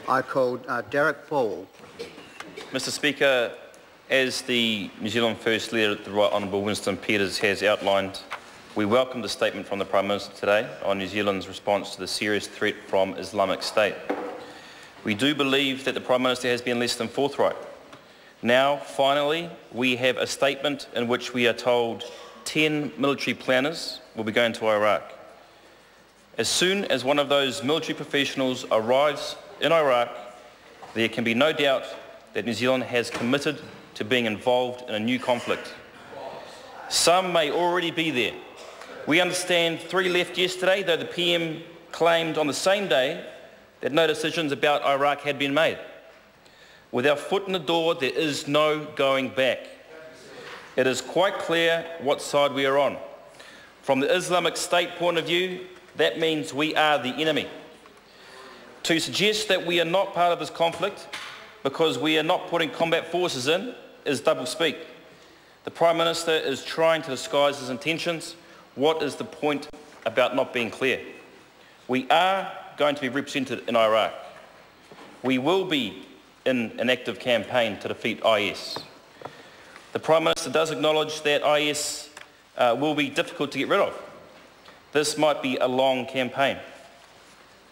I call Derek Ball. Mr Speaker, as the New Zealand First Leader, the Right Honourable Winston Peters, has outlined, we welcome the statement from the Prime Minister today on New Zealand's response to the serious threat from Islamic State. We do believe that the Prime Minister has been less than forthright. Now, finally, we have a statement in which we are told 10 military planners will be going to Iraq. As soon as one of those military professionals arrives in Iraq, there can be no doubt that New Zealand has committed to being involved in a new conflict. Some may already be there. We understand 3 left yesterday, though the PM claimed on the same day that no decisions about Iraq had been made. With our foot in the door, there is no going back. It is quite clear what side we are on. From the Islamic State point of view, that means we are the enemy. To suggest that we are not part of this conflict because we are not putting combat forces in is double-speak. The Prime Minister is trying to disguise his intentions. What is the point about not being clear? We are going to be represented in Iraq. We will be in an active campaign to defeat IS. The Prime Minister does acknowledge that IS will be difficult to get rid of. This might be a long campaign.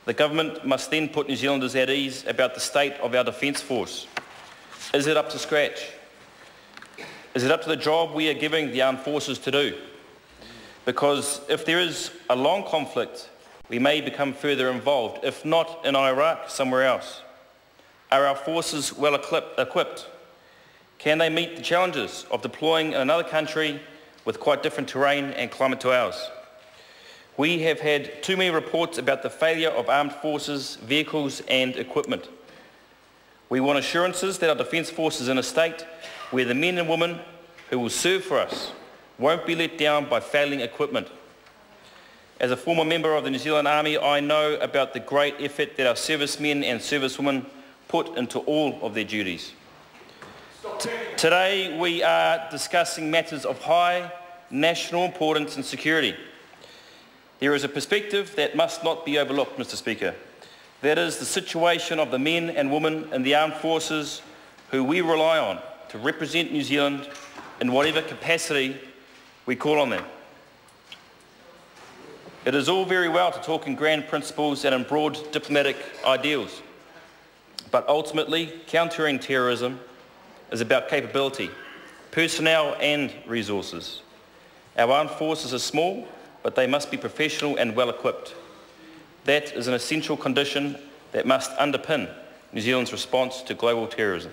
The government must then put New Zealanders at ease about the state of our defence force. Is it up to scratch? Is it up to the job we are giving the armed forces to do? Because if there is a long conflict, we may become further involved, if not in Iraq, somewhere else. Are our forces well equipped? Can they meet the challenges of deploying in another country with quite different terrain and climate to ours? We have had too many reports about the failure of armed forces, vehicles and equipment. We want assurances that our defence forces in a state where the men and women who will serve for us won't be let down by failing equipment. As a former member of the New Zealand Army, I know about the great effort that our servicemen and servicewomen put into all of their duties. Today we are discussing matters of high national importance and security. There is a perspective that must not be overlooked, Mr Speaker. That is the situation of the men and women in the armed forces who we rely on to represent New Zealand in whatever capacity we call on them. It is all very well to talk in grand principles and in broad diplomatic ideals, but ultimately countering terrorism is about capability, personnel and resources. Our armed forces are small, but they must be professional and well equipped. That is an essential condition that must underpin New Zealand's response to global terrorism.